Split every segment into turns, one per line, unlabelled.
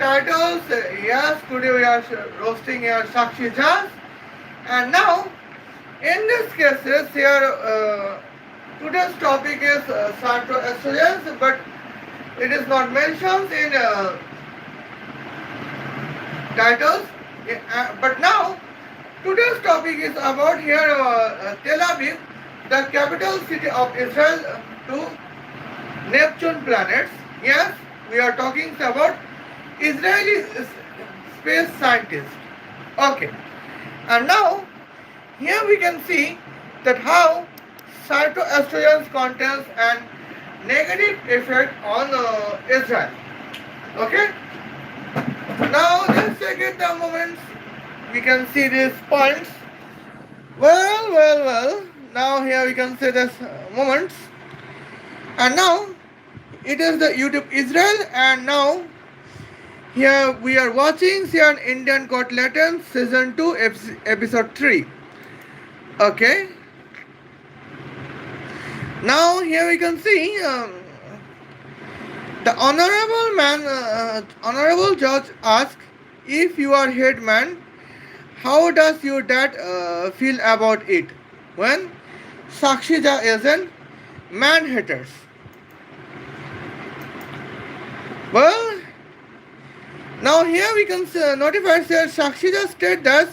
titles, yes, today we are roasting here Sakshi Jazz. And now, in this cases, here, today's topic is cytoestrogens, but it is not mentioned in titles. But now, today's topic is about here Tel Aviv, the capital city of Israel, to Neptune planets. Yes, we are talking about Israeli space scientist. Okay, and now here we can see that how cytoestrogens contains an negative effect on Israel. Okay, now let's take it the moments. We can see these points. Well. Now here we can see this moments. And now it is the YouTube Israel, and now here we are watching here Indian Court Latin season 2 episode 3. Okay. Now here we can see the honorable judge asks, if you are head man, how does your dad feel about it when Sakshi isn't man haters? Well, now here we can notify that Sakshi state that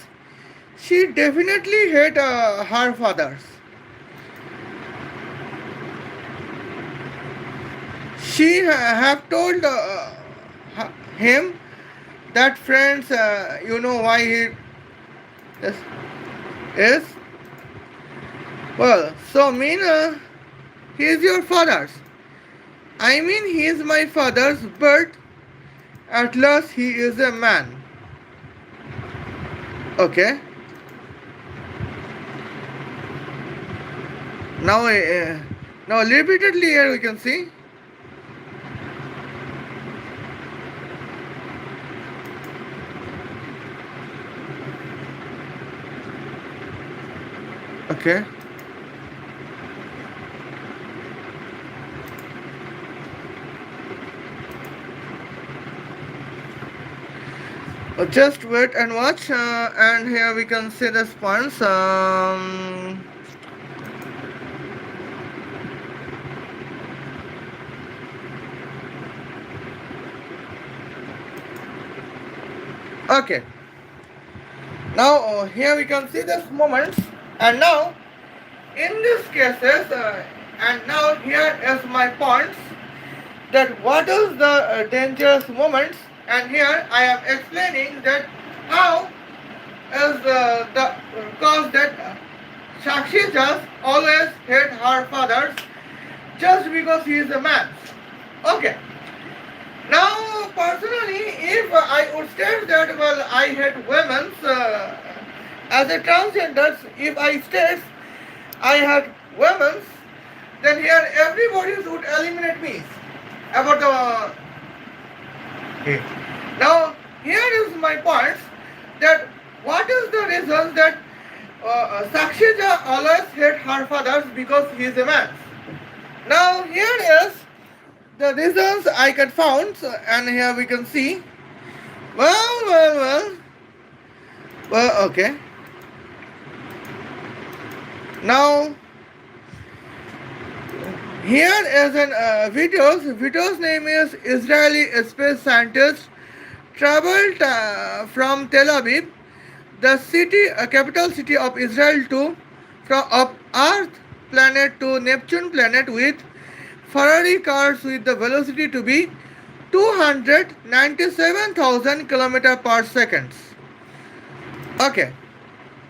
she definitely hate her fathers. She have told him that friends, you know why he is well. So mean he is your father's. I mean, he is my father's, but at last he is a man. Okay. Now, now repeatedly here we can see. Okay. Just wait and watch, and here we can see the points. Okay. Now here we can see this moments, and now in these cases, and now here is my points, that what is the dangerous moments. And here I am explaining that how is the cause that Sakshi just always hate her fathers just because he is a man. Okay. Now personally, if I would state that well I hate women as a transgender, if I state I hate women, then here everybody would eliminate me about the. Okay. Now here is my points, that what is the reason that Sakshi always hate her fathers because he is a man. Now here is the reasons I can found, and here we can see. Well. Okay. Now here is an video's name is Israeli space scientist traveled from Tel Aviv, the city capital city of Israel, to from of Earth planet to Neptune planet with Ferrari cars with the velocity to be 297,000 kilometers per second. Okay.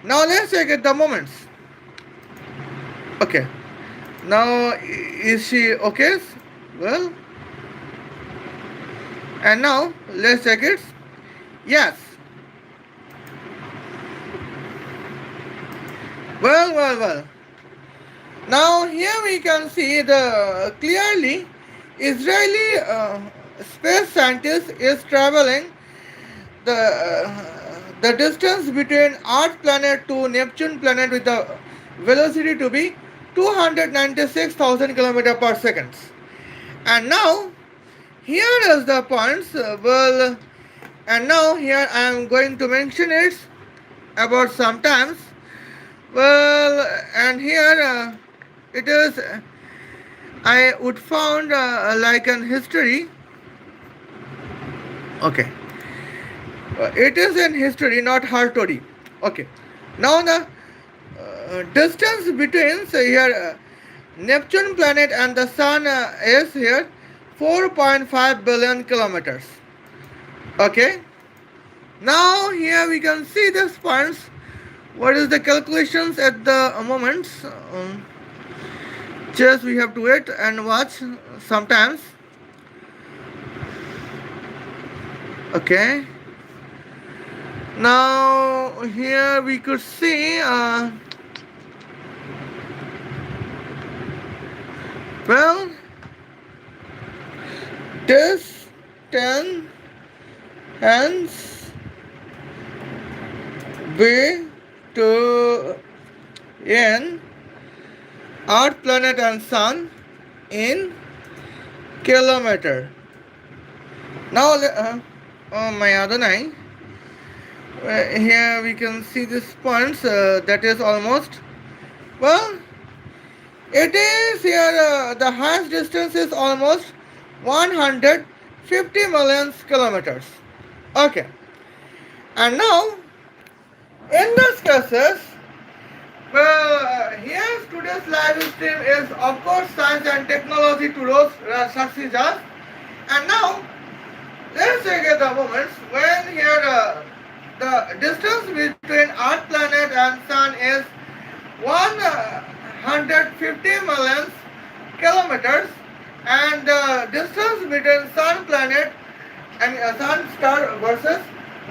Now let's check it the moments. Okay. Now, is she okay? Well, and now let's check it. Yes. Well. Now here we can see the clearly Israeli space scientist is traveling the distance between Earth planet to Neptune planet with the velocity to be 296,000 kilometers per second. And now here is the points. Well, And now here I am going to mention it about sometimes. Well, and here it is. I would found like an history. Okay, it is in history, not Hartori. Okay, now the distance between here Neptune planet and the Sun is here 4.5 billion kilometers. Okay, now here we can see this points. What is the calculations at the moment? Just we have to wait and watch sometimes. Okay. Now here we could see well distance B to N Earth, planet and Sun in kilometer. Now oh my other nine. Here we can see this points that is almost well it is here the highest distance is almost 150 million kilometers. Okay, and now in this cases, well, here today's live stream is of course science and technology to those Sakshi just. And now let's take the moments when here the distance between Earth planet and Sun is 150 million kilometers, and the distance between Sun planet and Sun star versus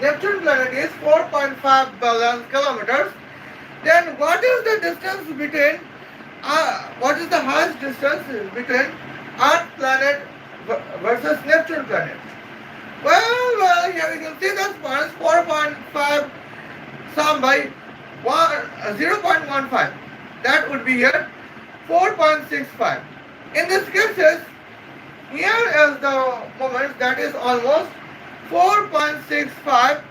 Neptune planet is 4.5 billion kilometers. Then what is the distance between what is the highest distance between Earth planet versus Neptune planet? Well, here we can see this one is 4.5 sum by 0.15. That would be here 4.65. In this cases, here is the moment that is almost 4.65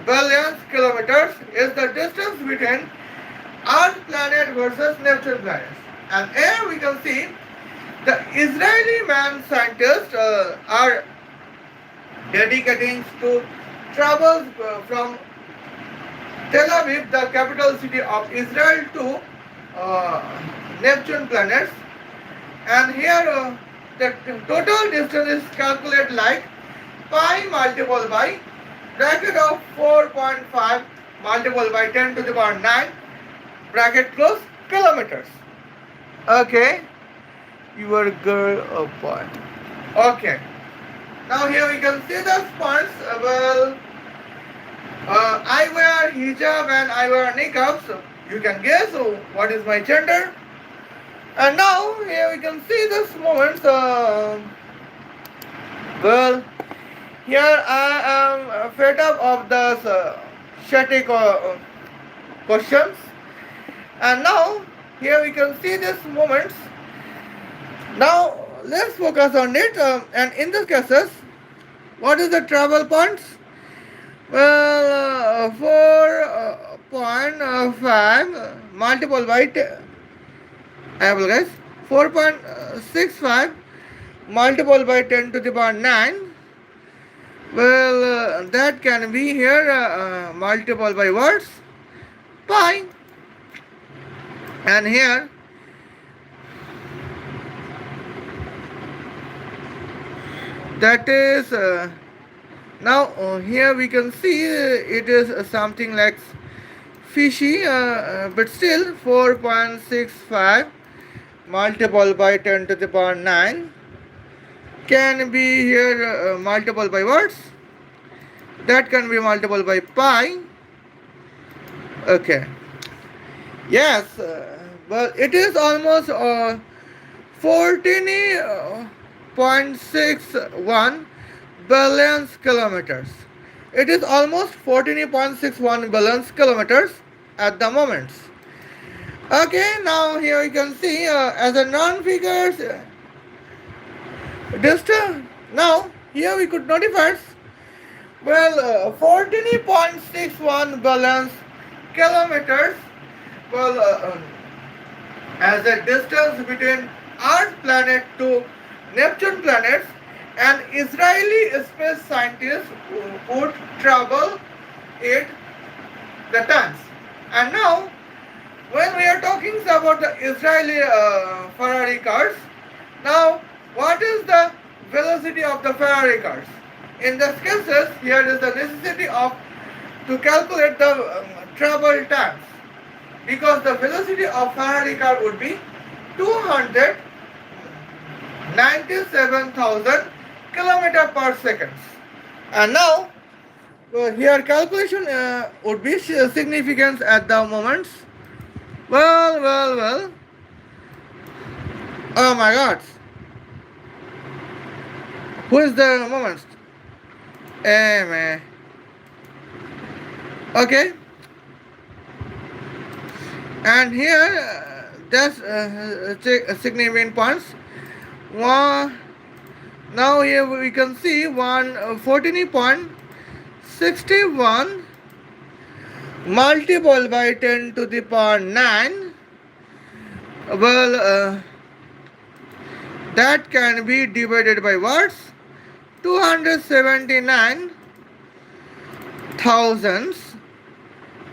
billion kilometers is the distance between Earth planet versus Neptune planet. And here we can see the Israeli man scientists are dedicating to travels from Tel Aviv, the capital city of Israel, to Neptune planets. And here the total distance is calculated like pi multiplied by bracket of 4.5 multiplied by 10 to the power 9 bracket close kilometers. Okay, your girl or boy. Okay, now here we can see the points. Well, I wear hijab and I wear niqab, so you can guess what is my gender. And now here we can see this moments. Well, here I am fed up of the static questions. And now here we can see these moments. Now let's focus on it. And in this cases, what is the travel points? Well, 4.5 multiplied by I apologize. 4.65 multiplied by 10 to the power 9. Well, that can be here multiplied by words pi. And here that is now here we can see it is something like fishy, but still 4.65 multiplied by 10 to the power 9 can be here multiplied by words. That can be multiplied by pi. Okay. Yes, well, it is almost 14.61 billion kilometers. It is almost 14.61 billion kilometers at the moment. Okay, now here you can see as a non-figures distance. Now here we could notify Well, 14.61 balance kilometers. Well, as a distance between Earth planet to Neptune planets, an Israeli space scientist would travel it the times. And now, when we are talking about the Israeli Ferrari cars, now what is the velocity of the Ferrari cars? In this cases, here is the necessity of to calculate the travel times, because the velocity of Ferrari car would be 297,000 kilometer per second. And now here calculation would be significant at the moments. Well. Oh my God. Who is the moments? Man. Okay. And here that's significant points. One. Now here we can see 114.61 multiplied by 10 to the power 9. Well, that can be divided by what? 279 thousands.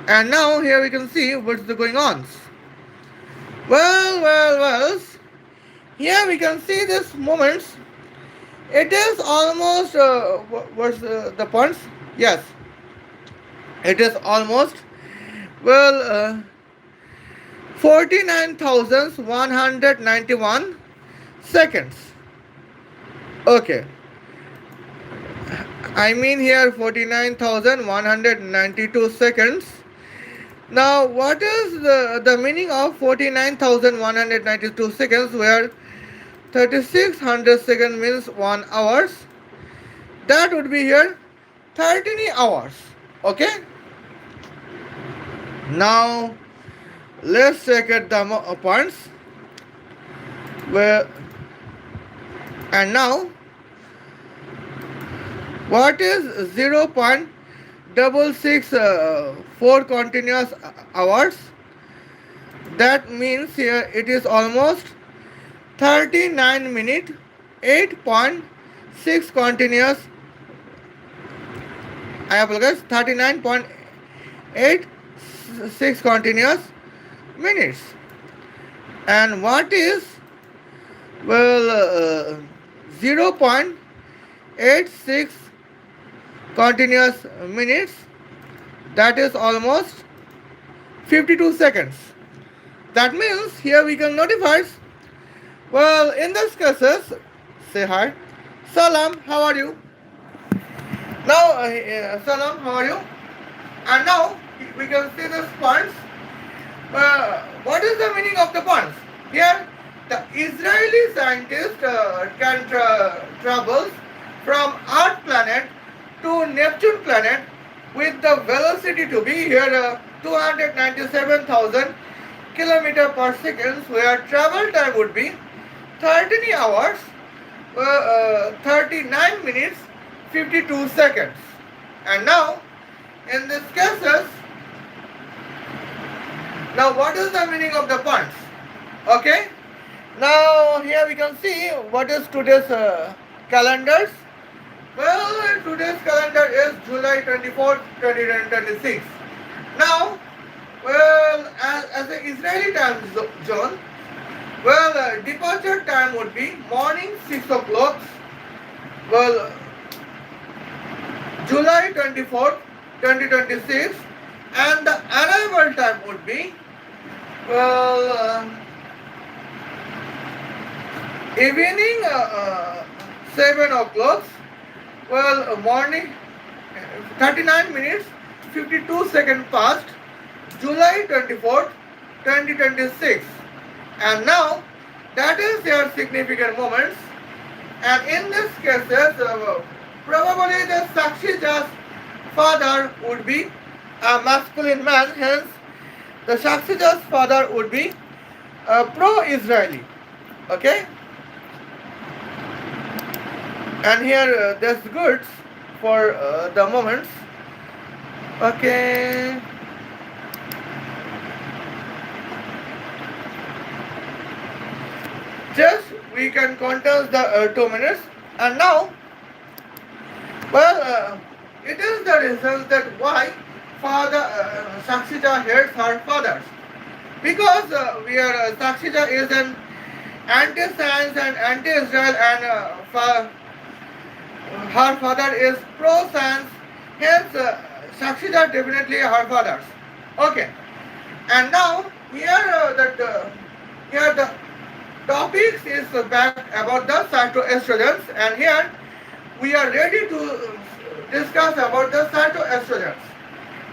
And now here we can see what's going on. Well. Here we can see this moments. It is almost what's the points? Yes, it is almost 49,191 seconds. Okay, I mean here 49,192 seconds. Now, what is the meaning of 49,192 seconds, where 3600 seconds means 1 hours? That would be here 13 hours. Okay. Now, let's check at the points. Where and now, what is 0.664 continuous hours? That means here it is almost 39 minutes 8.6 continuous. I apologize, 39.86 continuous minutes. And what is 0.86 continuous minutes? That is almost 52 seconds. That means here we can notify. Well, in this cases, say hi. Salam, how are you? Now, Salam, how are you? And now we can see these points. What is the meaning of the points? Here, the Israeli scientist can travel from Earth planet to Neptune planet with the velocity to be here 297,000 kilometer per second, where travel time would be 13 hours 39 minutes 52 seconds. And now in these cases, now what is the meaning of the points? Okay, now here we can see what is today's calendars. Well, today's calendar is July 24th, 2026. Now, well, as the Israeli time zone, well, departure time would be morning 6 o'clock. Well, July 24th, 2026, and the arrival time would be evening 7 o'clock. Well, morning 39 minutes 52 seconds past July 24th, 2026. And now that is their significant moments. And in this cases, probably the Sakshi father would be a masculine man, hence the Sakshi father would be pro-Israeli. Okay? And here there's goods for the moments. Okay. Just we can contest the 2 minutes. And now, well, it is the reason that why father Sakshija hates her fathers. Because Sakshija is an anti-science and anti-Israel, and her father is pro-science. Hence, Sakshija definitely her fathers. Okay. And now here the topics is back about the cytoestrogens, and here we are ready to discuss about the cytoestrogens.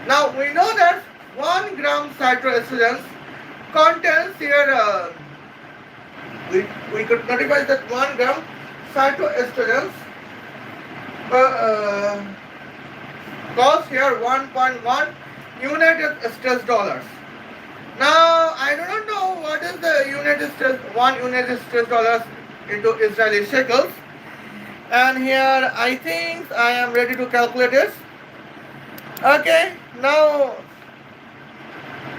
Now we know that 1 gram cytoestrogens contains here we could notify that 1 gram cytoestrogens cost here 1.1 United States dollars. Now I do not know what is the United States dollars into Israeli shekels, and here I think I am ready to calculate it. Okay, now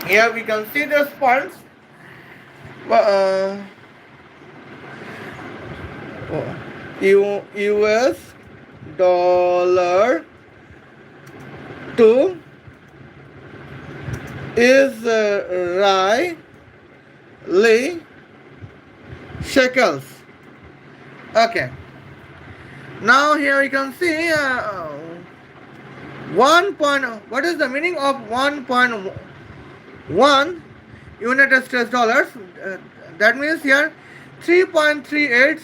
here we can see the points. US dollar to Israeli shekels. Okay. Now here you can see 1. What is the meaning of 1.1 United States dollars? That means here 3.38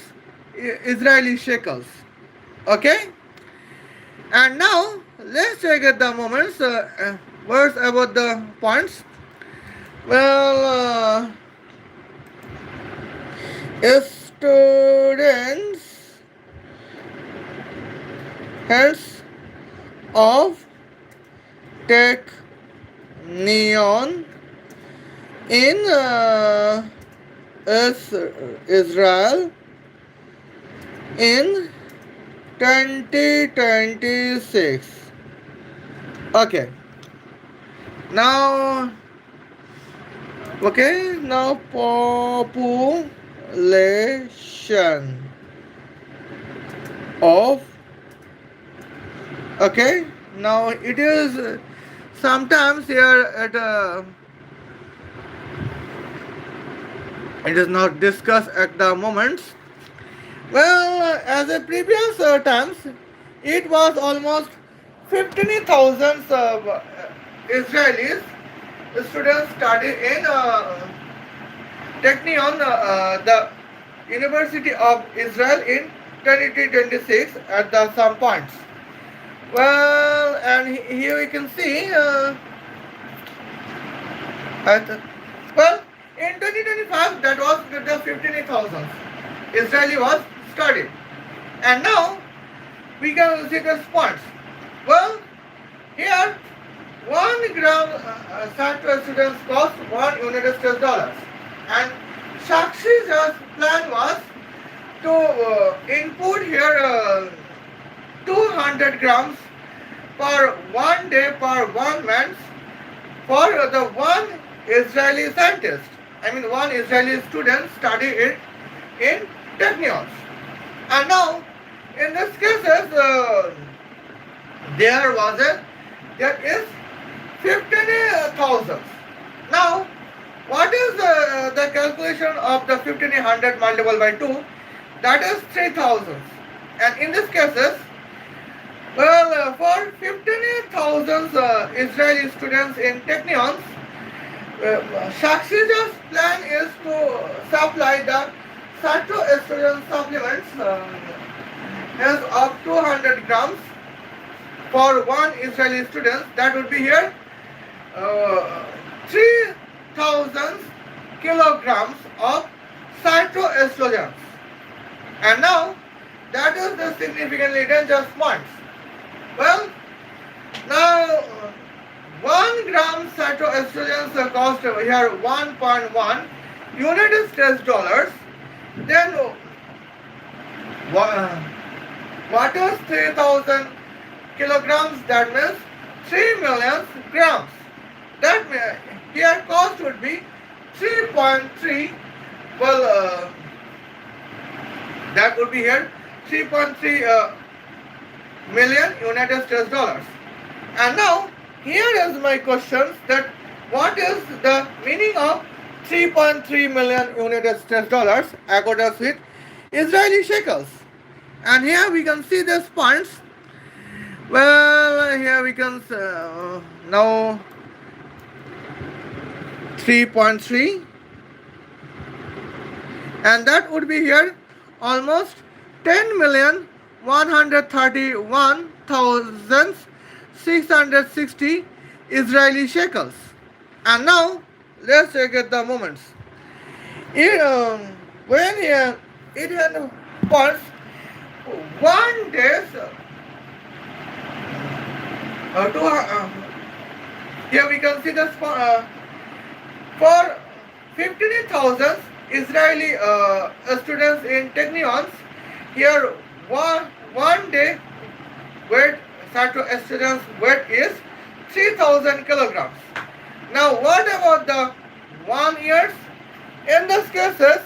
Israeli shekels. Okay. And now let's check at the moments. Words about the points. Well, students heads of Technion in Israel in 2026. Okay. Now population of, okay, now it is sometimes here it is not discussed at the moments. Well, as a previous times, it was almost 15,000 Israelis students study in Technion, the University of Israel in 2026 at the some points. Well, and here we can see in 2025 that was the 15,000 Israeli was studied, and now we can see the points. Well, here 1 gram cytoestrogens cost 1 United States dollars, and Sakshi's plan was to input here 200 grams per 1 day per 1 man for the 1 Israeli scientist. I mean 1 Israeli student study it in Technion. And now in this cases there is 15,000. Now what is the calculation of the 1500 multiplied by 2? That is 3000. And in this cases, well, for 15,000 Israeli students in Technion, Sakshi's plan is to supply the cytoestrogen supplements of 200 grams for 1 Israeli student. That would be here 3,000 kilograms of cytoestrogens. And now that is the significantly dangerous points. Well, now 1 gram cytoestrogens cost here 1.1 United States dollars. Then what is 3,000 kilograms, that means 3 million grams. That means here cost would be 3.3. Well, that would be here 3.3 million United States dollars. And now here is my question, that what is the meaning of 3.3 million United States dollars according with Israeli shekels? And here we can see these points. Well, here we can now 3.3, and that would be here almost 10,131,660 Israeli shekels. And now let's check at the moments. When Indian points 1 day, here we can see this for 15,000 Israeli students in technions. Here one day weight, Sato students weight is 3,000 kilograms. Now what about the 1 years? In these cases,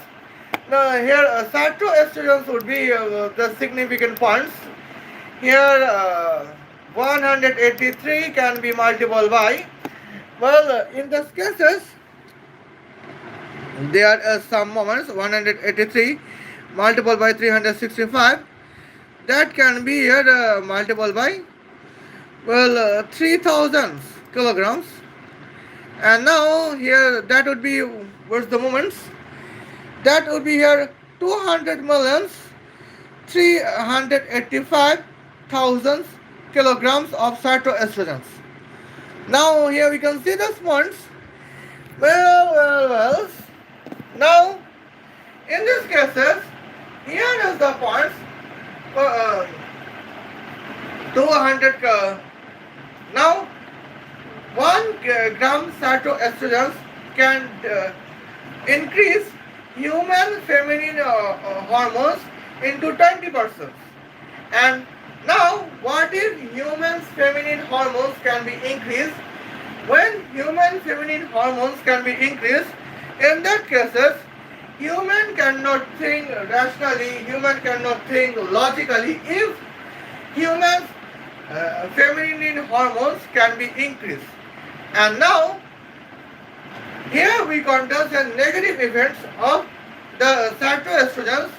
here Sato students would be the significant points. Here 183 can be multiplied by, well, in these cases there are some moments 183 multiplied by 365, that can be here multiplied by, well, 3000 kilograms. And now here that would be, what's the moments, that would be here 200 millions 385,000 kilograms of cytoestrogens. Now here we can see the points. Well. Now in these cases, here is the points. 200. Now 1 gram cytoestrogens can increase human feminine hormones into 20%. And now what if human feminine hormones can be increased? When human feminine hormones can be increased, in that cases, human cannot think rationally, human cannot think logically if human feminine hormones can be increased. And now here we consider the negative effects of the cytoestrogens.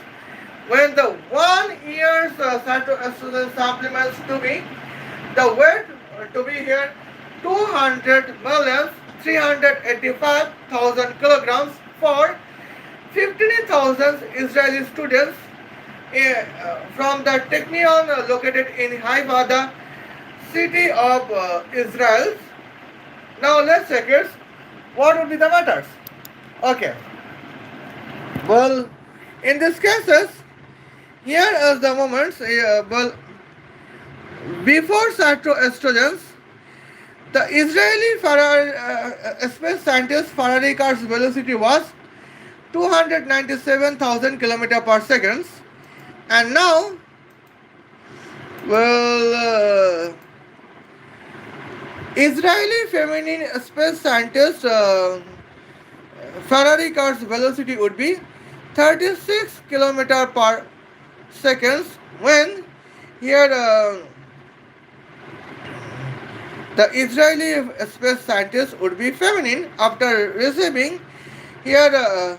When the 1 year's cytoestrogen supplements to be, the weight to be here 200,385,000 kilograms for 15,000 Israeli students from the Technion located in Haifa, the city of Israel. Now let's check it. What would be the matters? Okay. Well, in these cases, here is the moments. Well, before cytoestrogens, the Israeli space scientist Faraday car's velocity was 297,000 km per second, and now, well, Israeli feminine space scientist Ferrari car's velocity would be 36 km per second, when here the Israeli space scientist would be feminine after receiving here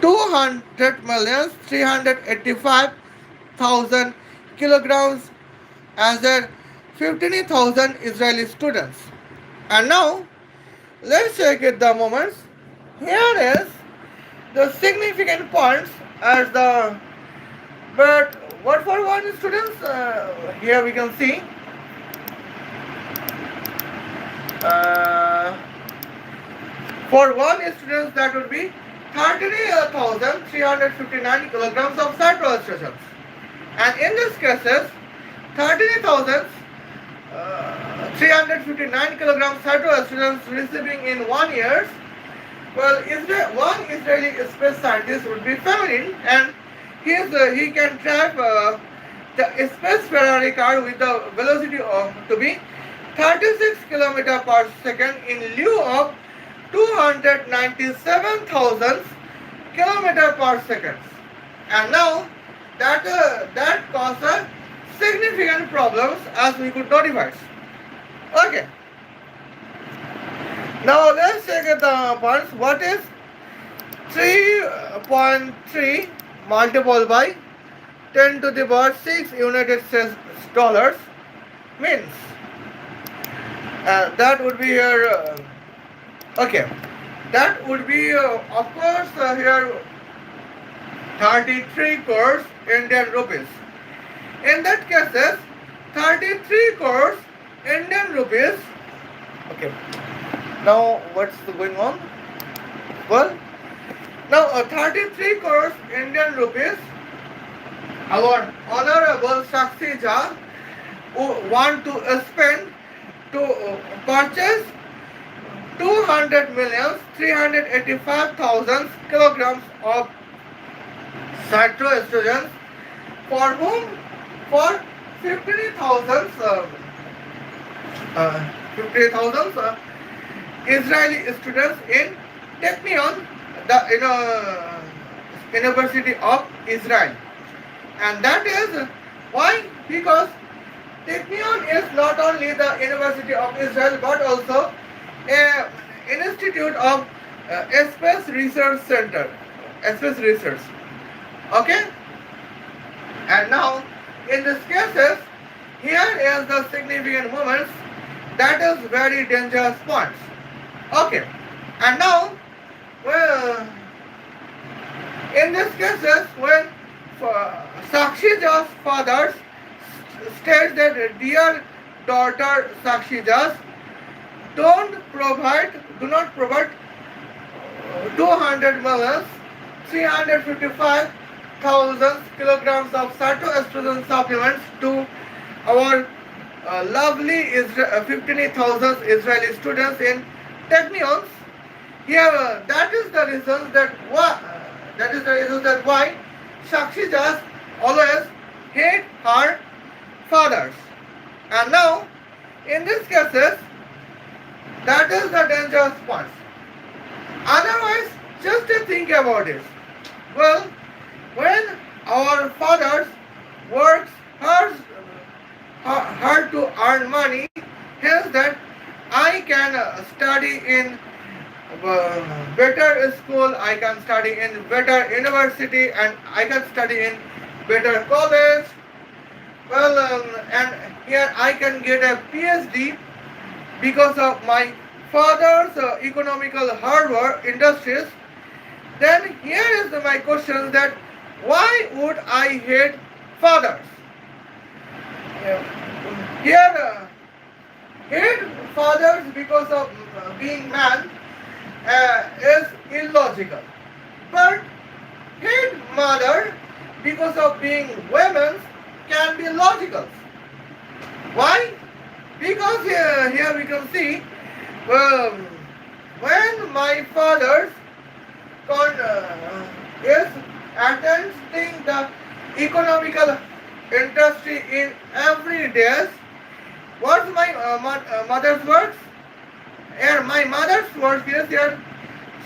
200,385,000 kilograms as their 15,000 Israeli students. And now let's check it the moments. Here is the significant points as the, but what for one students, here we can see for one student that would be 33,359 kilograms of cytoestrogens, and in this cases 33,359 kilograms cytoestrogens receiving in 1 year. Well, one Israeli space scientist would be feminine, and he can track the space Ferrari car with the velocity of to be 36 km per second in lieu of 297,000 km per second. And now that caused significant problems as we could notify. Okay. Now let's check the points. What is 3.3 multiplied by 10 to the power 6 United States dollars means? That would be here. Okay. That would be, of course, here 33 crores Indian rupees. In that cases, 33 crores Indian rupees. Okay. Now what's going on? Well, now 33 crores Indian rupees. Our honorable Sakshi want to spend to purchase 200,385,000 kilograms of cytoestrogens for whom? For 50,000 Israeli students in Technion, the University of Israel. And that is why? Because Technion is not only the University of Israel but also an institute of space research center, space research. Okay? And now, in this cases, here is the significant moments that is very dangerous points. Okay. And now, well, in these cases, when Sakshi's father states that, dear daughter Sakshi's, do not provide 200 million, 355,000 kilograms of cytoestrogen supplements to our lovely 15,000 Israeli students in Technions. Here, that is the reason that why Sakshi always hate her fathers. And now, in these cases, that is the dangerous part. Otherwise, just think about it. Well, when our fathers works hard to earn money, hence that I can study in better school, I can study in better university, and I can study in better college. Well, and here I can get a PhD because of my father's economical hard work industries. Then here is my question that why would I hate fathers? Here, hate fathers because of being man is illogical. But hate mother because of being women can be logical. Why? Because here we can see when my father is attending the economical industry in every day. What's my mother's works? And my mother's work is here.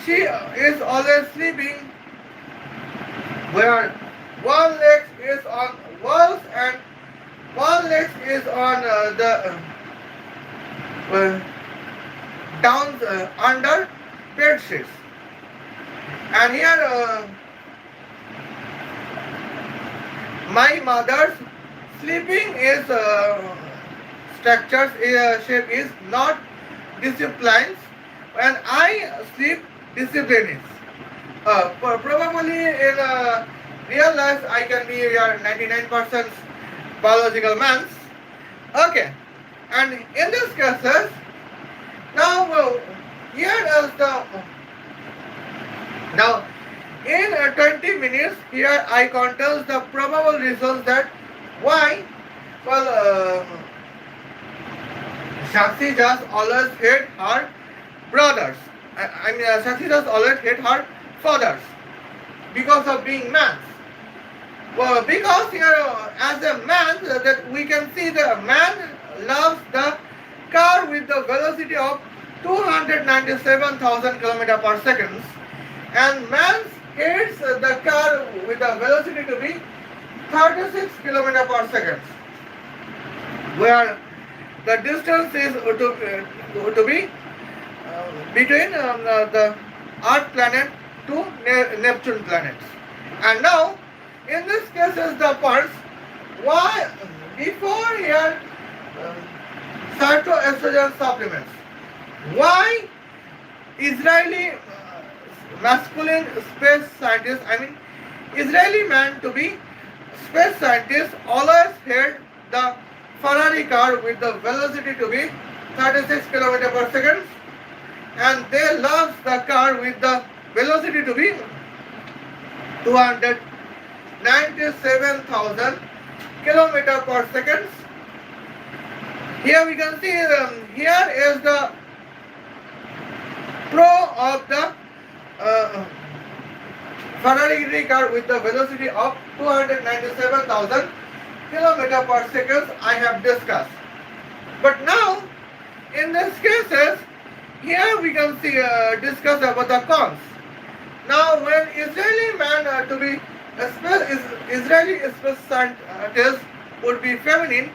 She is always sleeping where one leg is on walls and one leg is on the down under bed sheets. And here my mother's sleeping is structures shape is not disciplines, when I sleep discipline is. Probably in real life I can be your 99% biological man. Okay, and in this cases, now here is the now in 20 minutes here I can tell the probable reasons that why Sakshi just always hate her brothers. Sakshi just always hate her fathers because of being man. Well, because here, as a man, that we can see the man loves the car with the velocity of 297,000 km per second, and man hates the car with the velocity to be 36 km per second, where the distance is to be between the Earth planet to Neptune planets. And now, in this case, is the parts why before here cytoestrogen supplements. Why Israeli masculine space scientists, I mean Israeli man to be space scientists, always had the Ferrari car with the velocity to be 36 km per second, and they love the car with the velocity to be 297,000 km per second. Here we can see here is the pro of the Ferrari car with the velocity of 297,000 km per second I have discussed. But now in these cases, here we can see discuss about the cons. Now when Israeli man to be Israeli space scientist would be feminine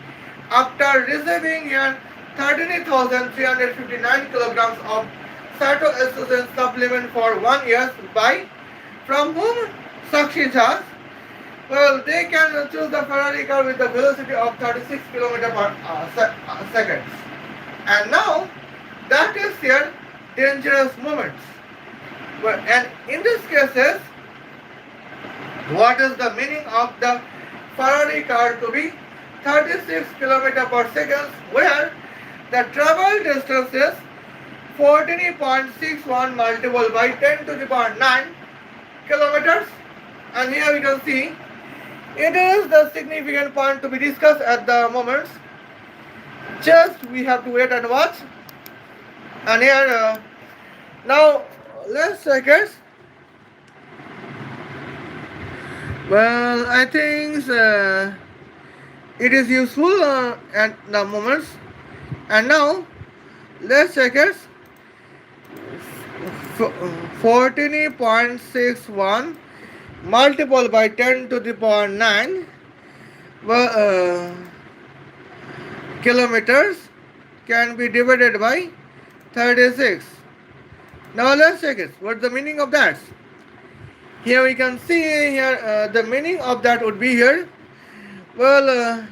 after receiving here 13,359 kilograms of cytoestrogen supplement for 1 year by from whom Sakshi has. Well, they can choose the Ferrari car with the velocity of 36 km per second. And now that is here dangerous moments. Well, and in these cases, what is the meaning of the Ferrari car to be 36 km per second, where the travel distance is 14.61 multiple by 10 to the power 9 kilometers. And here we can see it is the significant point to be discussed at the moment. Just we have to wait and watch. And here now let's check it. Well, I think it is useful at the moments. And now let's check it. 14.61 multiple by 10 to the power 9 kilometers can be divided by 36. Now let's check it. What's the meaning of that? Here we can see here the meaning of that would be here. Well,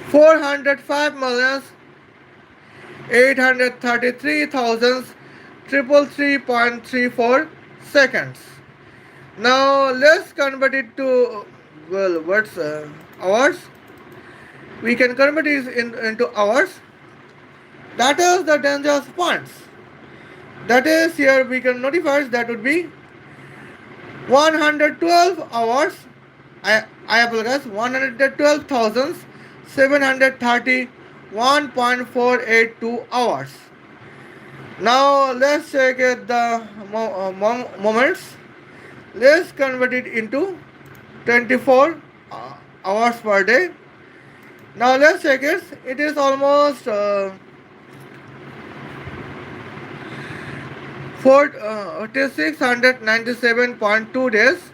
405,833,333.34 seconds. Now let's convert it to, well, what's hours? We can convert it into hours. That is the dangerous points. That is here we can notify that would be 112 hours. I apologize, 112,731.482 hours. Now let's check the moments. Let's convert it into 24 hours per day. Now let's check it. It is almost 697.2 days.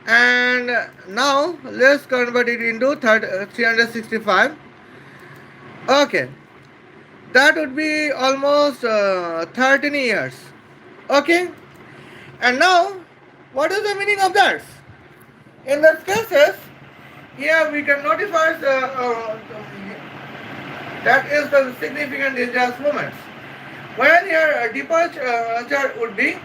And now let's convert it into 365. Okay, that would be almost 13 years. Okay, and now what is the meaning of that? In those cases, here we can notify that is the significant dangerous moments. When your departure would be,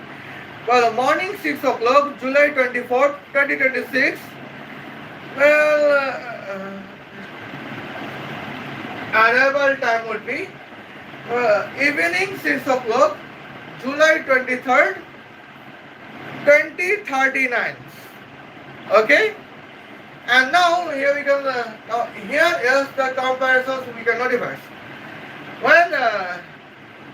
well, morning 6 o'clock, July 24th, 2026. Well, arrival time would be evening 6 o'clock, July 23rd, 2039. Okay? And now here we can, here is the comparisons we can notify. When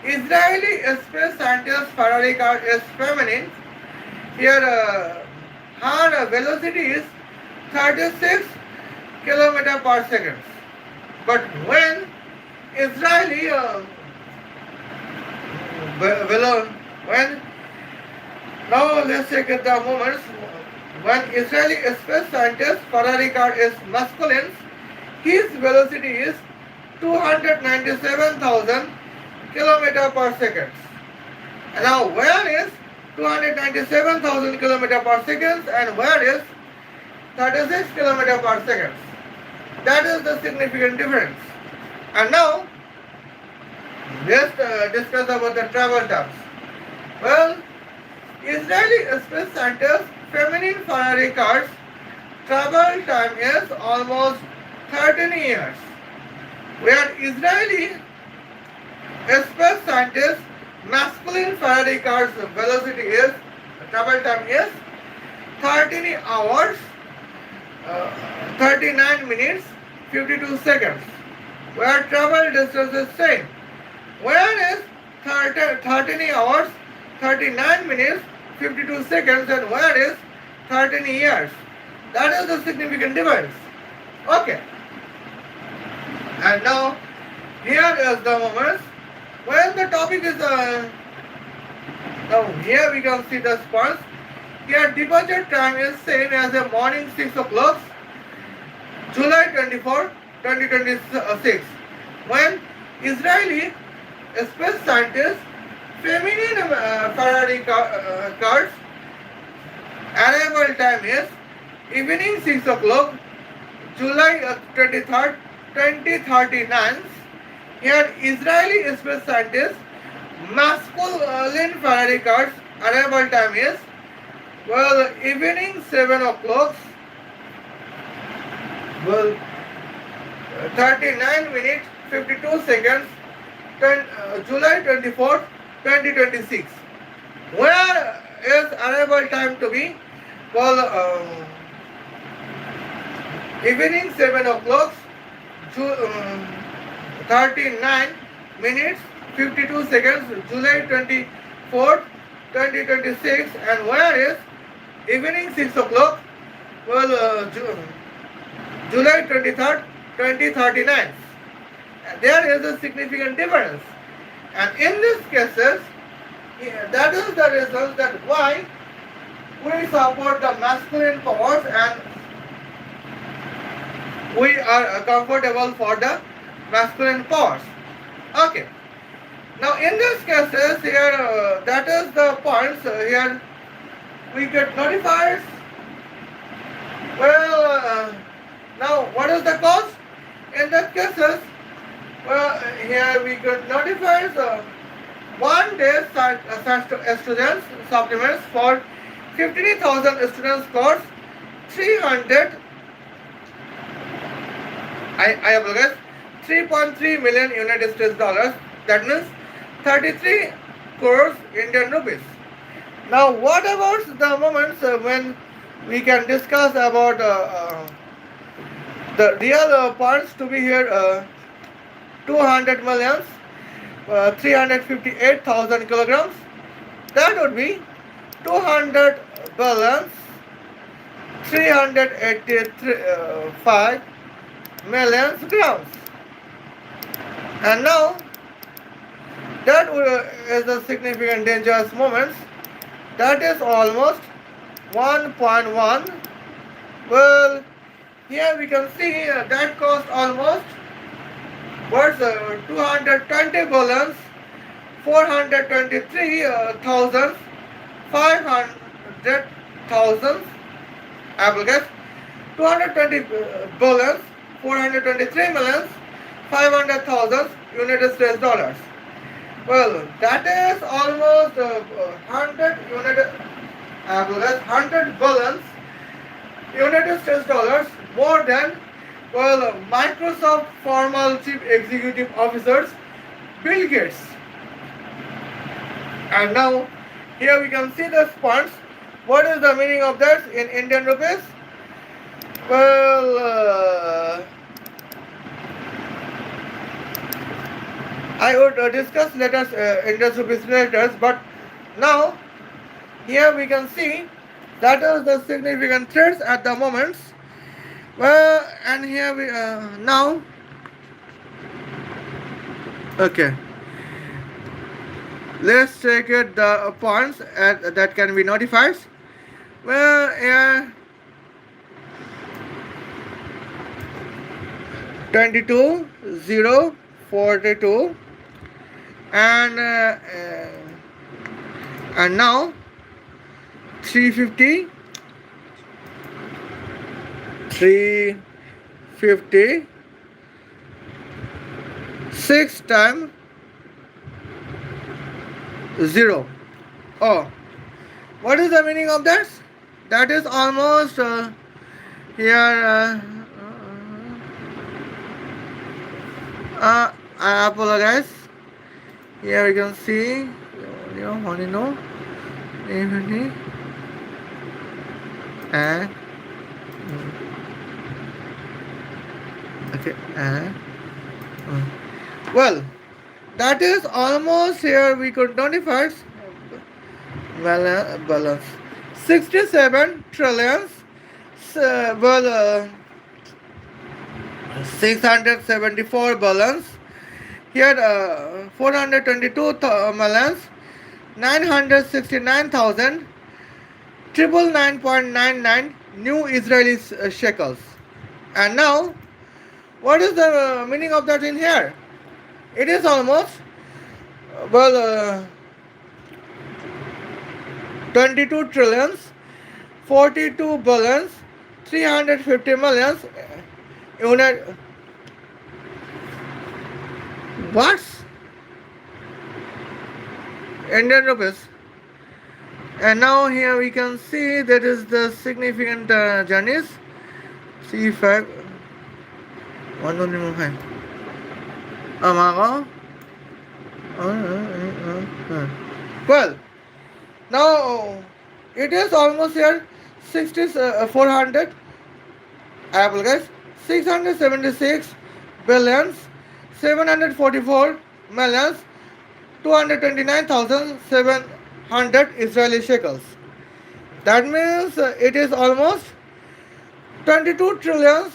Israeli space scientist Ferrari car is feminine, here her velocity is 36 kilometer per second. But when Israeli when now let's check at the moments when Israeli space scientist Ferrari car is masculine, his velocity is 297,000 kilometer per second. And now where is 297,000 kilometer per second and where is 36 kilometer per second? That is the significant difference. And now let's discuss about the travel times. Well, Israeli space scientists feminine Ferrari cars travel time is almost 13 years, where Israeli space scientists masculine Ferrari cars velocity is travel time is 13 hours 39 minutes 52 seconds, where travel distance is same. Where is 13 hours 39 minutes 52 seconds and where is 13 years? That is the significant difference. Okay. And now here is the moments when the topic is now here we can see the spots. Here departure time is same as the morning 6 o'clock, July 24, 2026. When Israeli space scientists feminine Ferrari cars arrival time is evening 6 o'clock, July 23rd, 2039. Here Israeli space scientists masculine Ferrari cars arrival time is evening 7 o'clock, 39 minutes 52 seconds, July 24th, 2026. Where is arrival time to be? Evening 7 o'clock, 39 minutes 52 seconds, July 24th, 2026. And where is evening 6 o'clock? July 23rd, 2039. There is a significant difference. And in these cases, that is the reason that why we support the masculine powers and we are comfortable for the masculine powers. Okay. Now in these cases here, that is the points here we get notifiers. Now what is the cause? In the cases, here we get notifiers 1 day students supplements for 53,000 students course 300 I apologize 3.3 million United States dollars, that means 33 crores Indian rupees. Now what about the moments when we can discuss about the real points to be here 200 millions 358,000 kilograms, that would be 200 billions 385 millions grams. And now that is a significant dangerous moments, that is almost 1.1. Well, here we can see that cost almost 220 billions 423,000 500,000 applicants, 220 billions 423 millions 500,000 United States dollars. Well, that is almost 100 billions United States dollars more than Microsoft former chief executive officers Bill Gates. And now here we can see the funds. What is the meaning of that in Indian rupees? I would discuss letters Indian rupees letters, but now here we can see That is the significant threats at the moments. Well, and here we now. Okay, let's check it the points that can be notified. Well, yeah, 22 0 42 and now 350 350 6 times 0. Oh, what is the meaning of that? That is almost here. I apologize. Here we can see. What do you know? And okay. Well, that is almost here. We could notify balance 67 trillions. Well, 674 balance. Here 422 millions 969,000 triple 9.99 new Israeli shekels. And now, what is the meaning of that in here? It is almost well 22 trillions 42 billions 350 millions unit. What's Indian rupees? And now here we can see that is the significant journeys. See if I 1.5 Amago. Well, now it is almost here 400 Apple guys 676 billions 744 millions 229,700 Israeli shekels. That means it is almost 22 trillions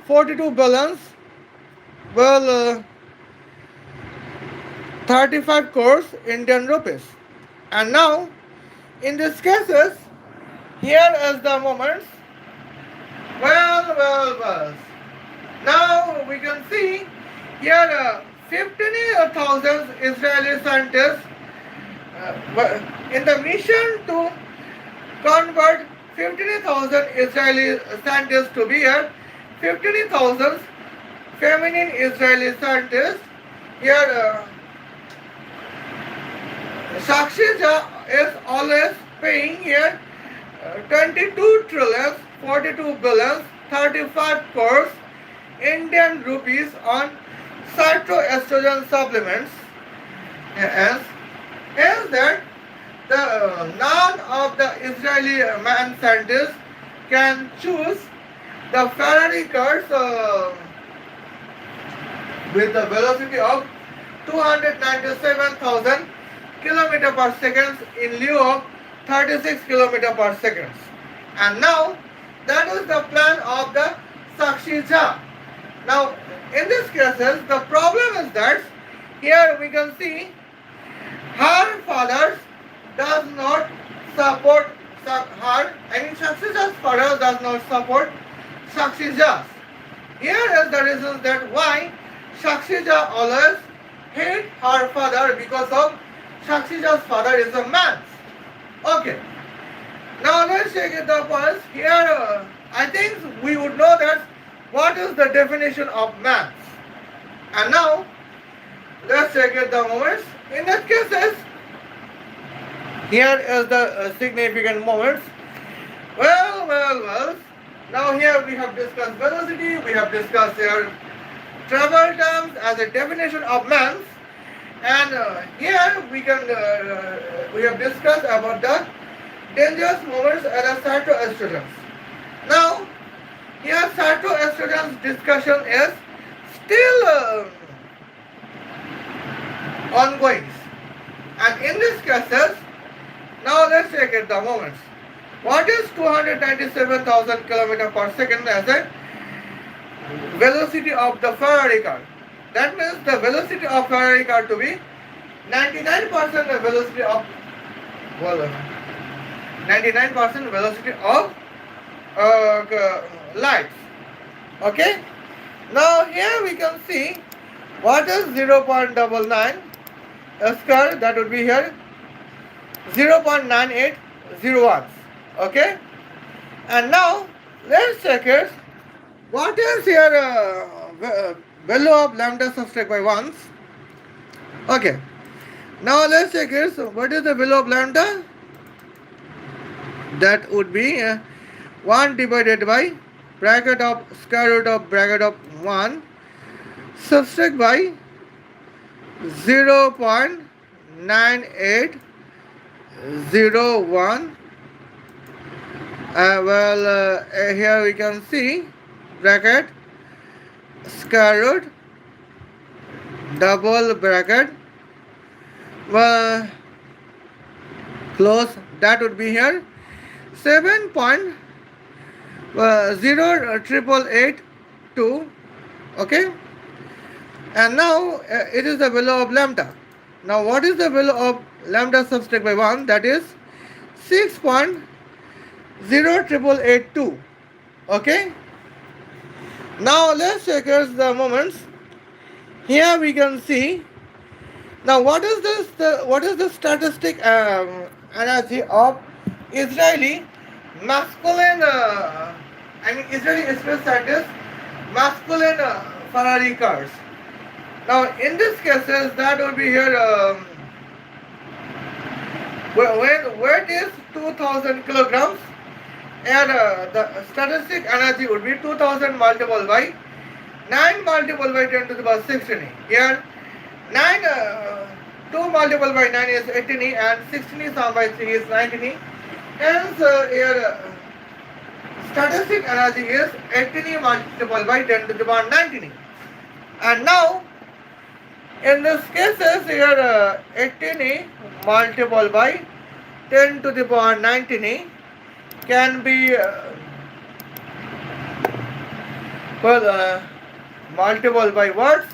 42 billions well 35 crores Indian rupees. And now in these cases here is the moments. Well. Now we can see here 15,000 Israeli scientists in the mission to convert 15,000 Israeli scientists to be here 15,000 feminine Israeli scientists. Here Sakshi is always paying here 22 trillions 42 billions 35 crores Indian rupees on cytoestrogen supplements. Hence that none of the Israeli man scientists can choose the Ferrari cars with the velocity of 297,000 km per second in lieu of 36 km per second. And now that is the plan of the Sakshi. Now in this cases the problem is that here we can see her father does not support her. I mean Sakshi's father does not support Sakshi's. Here is the reason that why Sakshi always hate her father because of Sakshi's father is a man. Okay. Now let's check it the points. Here I think we would know that what is the definition of man. And now let's check it the moments. In that cases, here is the significant moments. Well. Now here we have discussed velocity, we have discussed here travel terms as a definition of mass, and here we have discussed about the dangerous moments and the cytoestrogens. Now here cytoestrogens discussion is still ongoing, and in this cases now let's check it the moments. What is 297,000 kilometers per second as a velocity of the Ferrari car? That means the velocity of Ferrari car to be 99% the velocity of, well, 99% velocity of lights. Okay. Now here we can see what is 0.99 square, that would be here 0.9801. Okay. And now let's check it. What is here value of lambda subtract by 1? Okay. Now let's check it. So what is the value of lambda? That would be 1 divided by bracket of square root of bracket of 1 subtract by 0.9801. Here we can see bracket square root double bracket close, that would be here 7.08882. Okay. And now it is the value of lambda. Now what is the value of lambda subtract by 1? That is 6.08882. Okay. Now let's check out the moments. Here we can see. Now what is this? What is the statistic energy of Israeli masculine? Israeli space scientists masculine Ferrari cars. Now in this cases that will be here. When weight is 2,000 kilograms, and the statistic energy would be 2,000 multiplied by 9 multiplied by 10 to the power 16. Here 9 2 multiplied by 9 is 18 and 16 sum by 3 is 19. Hence here statistic energy is 18 multiplied by 10 to the power 19. And now in this cases here 18 multiplied by 10 to the power 19 can be multiplied by what?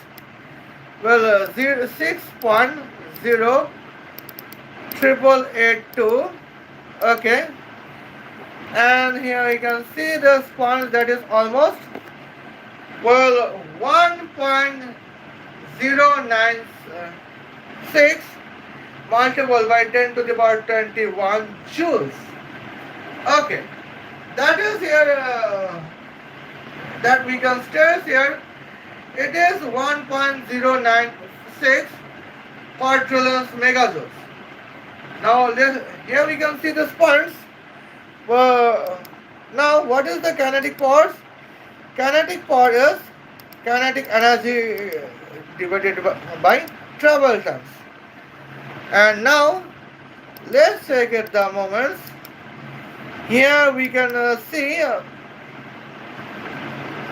6.0882. Okay. And here you can see the sponge, that is almost 1.096 multiplied by 10 to the power 21 joules. Okay, that is here that we can stress here. It is 1.096 per trillion megajoules. Now here we can see the sponge. Now what is the kinetic force? Kinetic power is kinetic energy divided by travel times. And now let's check it the moments. Here we can see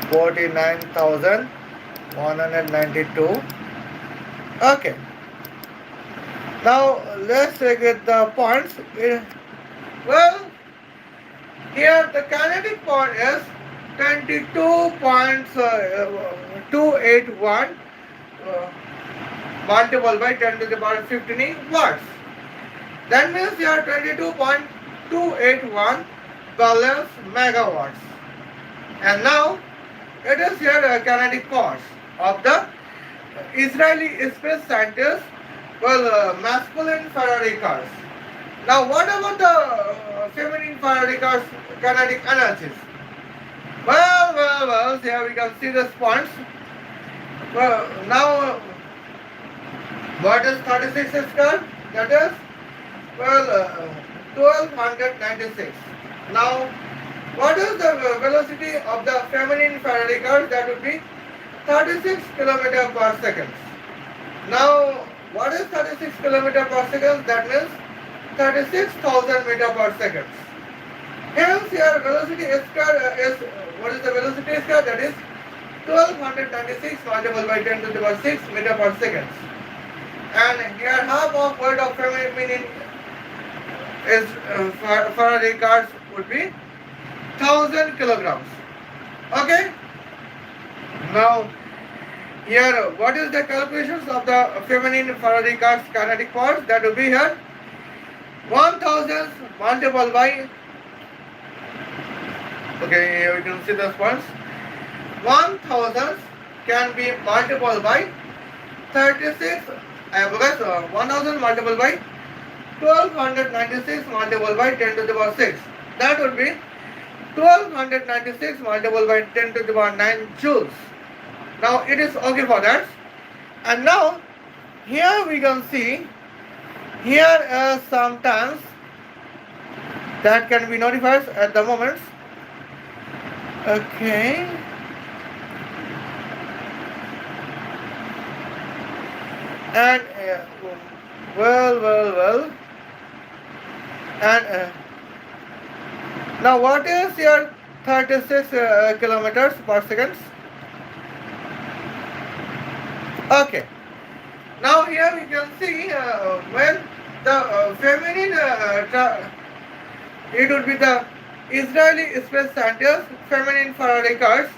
49,192. Okay. Now let's check it the points. Well, here the kinetic power is 22.281 multiplied by 10 to the power 15 watts. That means here 22.281 balance megawatts. And now it is here a kinetic force of the Israeli space scientists, masculine Ferrari cars. Now what about the feminine Ferrari cars kinetic energies? Well, here we can see the points. Now what is 36 square? That is 1296. Now what is the velocity of the feminine Ferrari car? That would be 36 km per second. Now what is 36 km per second? That means 36,000 meter per second. Hence here velocity square is, what is the velocity square? That is 1296 multiplied by 10 to the power 6 meter per second. And here half of weight of feminine is Ferrari cars would be 1000 kilograms. Okay. Now here, what is the calculations of the feminine Faraday car's kinetic force? That will be here 1000 multiplied by, okay, here we can see the points. 1000 can be multiplied by 36, because 1000 multiplied by 1296 multiplied by 10 to the power 6. That would be 1296 multiplied by 10 to the power 9 joules. Now it is okay for that. And now here we can see, here are some terms that can be notified at the moment. Okay. And well. And now what is your 36 kilometers per second? Okay. Now here we can see when the feminine, it would be the Israeli space scientist, feminine Faraday cars,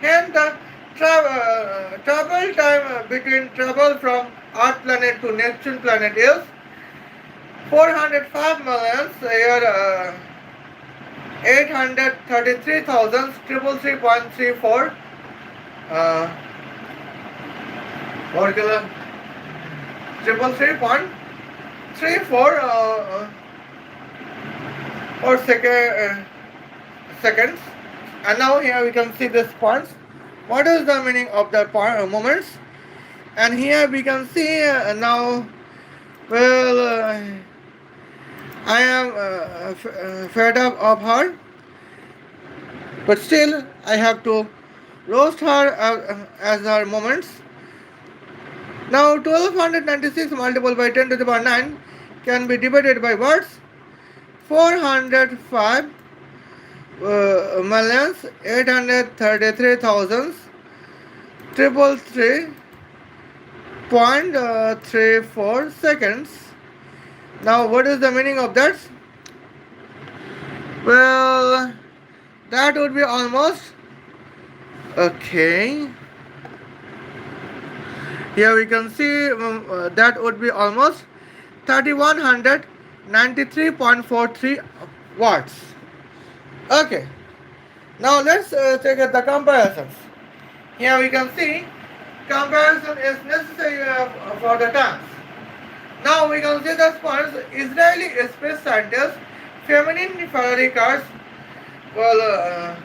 and the travel time between travel from Earth planet to Neptune planet is 405 million year 833,333.34 molecular 333.34 or seconds. And now here we can see this points. What is the meaning of the moments? And here we can see now, well, I am fed up of her, but still I have to roast her as her moments. Now 1296 multiplied by 10 to the power 9 can be divided by words. 405 millions 833,333.34 seconds. Now what is the meaning of that? Well, that would be almost, okay, here we can see that would be almost 3193.43 watts. Okay, now let's check out the comparisons. Here we can see comparison is necessary for the terms. Now we can see the points. Israeli space scientists, feminine Faraday cars, well,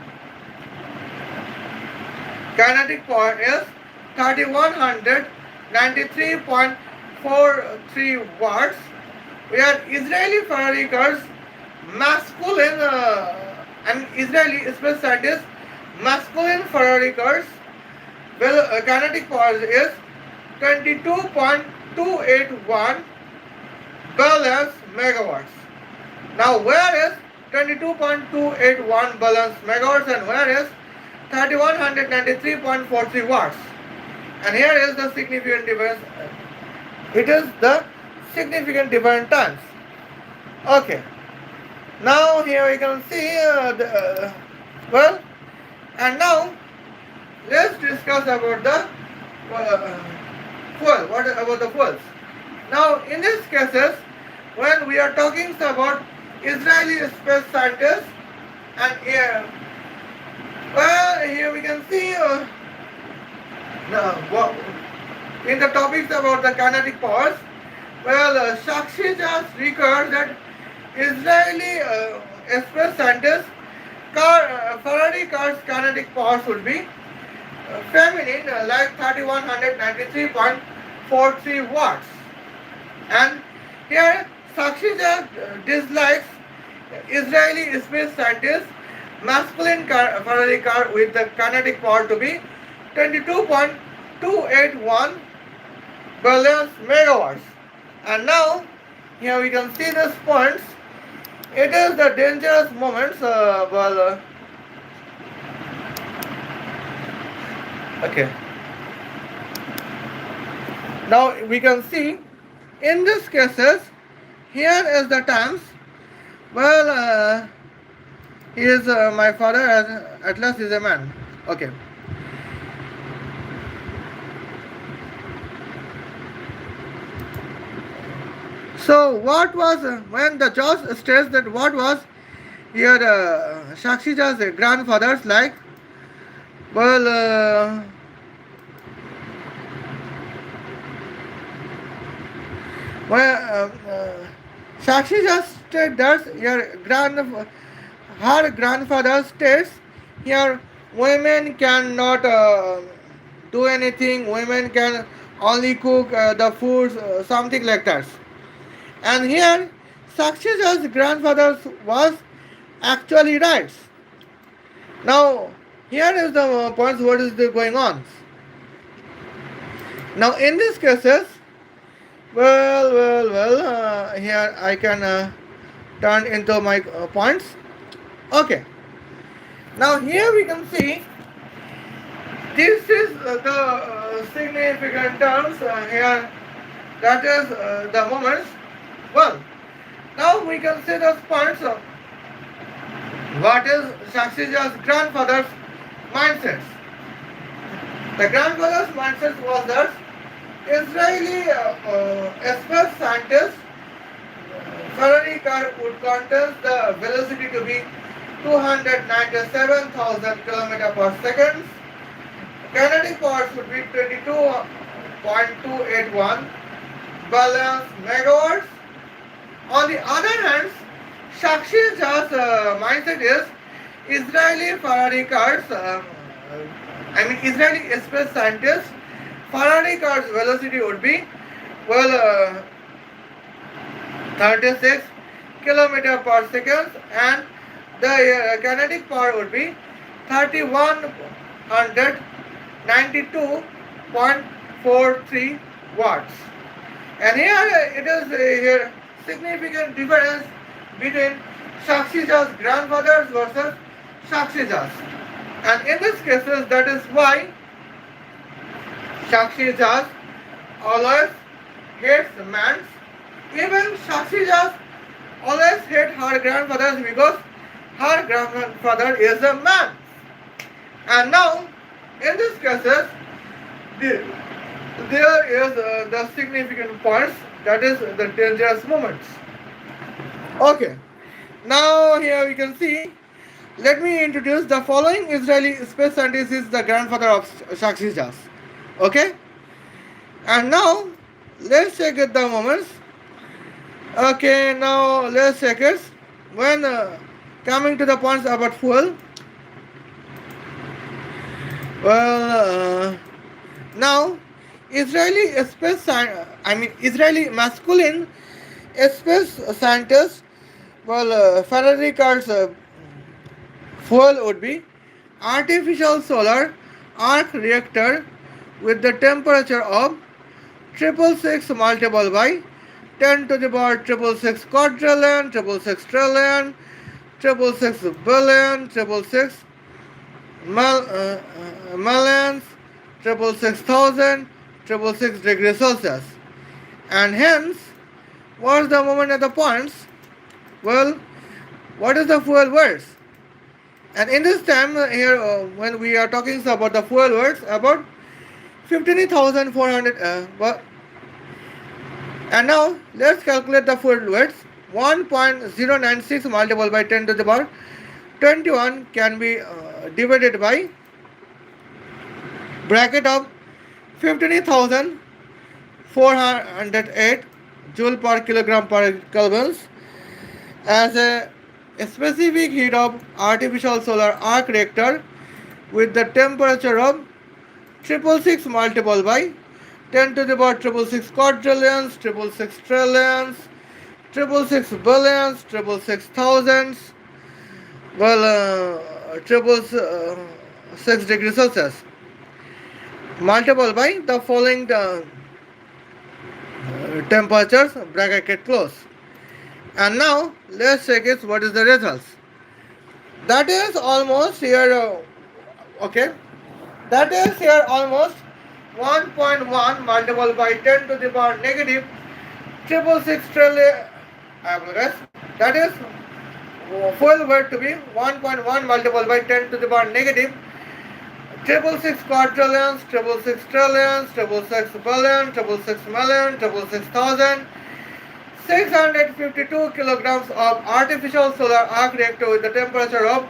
kinetic power is 3193.43 watts, where Israeli Faraday cars masculine and Israeli space scientists masculine Faraday cars, well, kinetic power is 22.281 balance megawatts. Now where is 22.281 balance megawatts and where is 3193.43 watts? And here is the significant difference. It is the significant different times. Okay. Now here we can see well, and now let's discuss about the fuel. What about the fuels? Now in these cases, when we are talking about Israeli space scientists, and here, well, here we can see in the topics about the kinetic powers, well, Sakshi just records that Israeli space scientists Faraday car's kinetic powers would be feminine, like 3193.43 watts. And here Sakshi just dislikes Israeli space scientists masculine Faraday car with the kinetic power to be 22.281 balance megawatts. And now here we can see these points. It is the dangerous moments. Okay. Now we can see in these cases, here is the times. Well, He is my father, at last is a man. Okay. So what was when the judge states that what was your Shakshija's grandfather's like? Well, well, Sakshi just stated that her grandfather states here women cannot do anything. Women can only cook the foods, something like that. And here, Sakshi's grandfather was actually right. Now, here is the point. What is going on? Now, in these cases, here I can turn into my points. Okay. Now here we can see this is the significant terms here. That is the moments. Well, now we can see the points of what is Shakshija's grandfather's mindset. The grandfather's mindset was that Israeli space scientists Ferrari car would contest the velocity to be 297,000 km per second. Kinetic force would be 22.281 balance megawatts. On the other hand, Sakshi's mindset is Israeli Ferrari cars, Israeli space scientists, Ferrari cars velocity would be well 36 kilometer per second and the kinetic power would be 3192.43 watts. And here it is here significant difference between Sakshija's grandfathers versus Sakshija's. And in this cases that is why Sakshija's always hates men. Even Sakshija's always hate her grandfathers because her grandfather is a man. And now, in these cases, there is the significant points, that is the dangerous moments. Okay, now here we can see, let me introduce the following Israeli space scientist is the grandfather of Sakshijas. Okay, and now let's check it the moments. Okay, now let's check it. When coming to the points about fuel, now Israeli masculine space scientists, Ferrari cars fuel would be artificial solar arc reactor with the temperature of 666 multiplied by 10 to the power 666 quadrillion, 666 trillion, 666 billion, 666 millions, 666,000, 666 degrees Celsius. And hence, what's the moment at the points? Well, what is the fuel words? And in this time here, when we are talking about the fuel words, about 15,400. And now let's calculate the fuel words. 1.096 multiplied by 10 to the power 21 can be divided by bracket of 15,408 joule per kilogram per Kelvin as a specific heat of artificial solar arc reactor with the temperature of 666 multiplied by 10 to the power 666 quadrillions, 666 trillions, 666 billions, 666 thousands, 666 degrees Celsius multiplied by the following temperatures bracket close. And now let's check it what is the results. That is almost here okay. That is here almost 1.1 multiplied by 10 to the power negative 666 trillion. That is full weight to be 1.1 multiplied by 10 to the power negative triple six quadrillions, triple six trillions, triple six billion, triple six million, triple six thousand, 652 kilograms of artificial solar arc reactor with the temperature of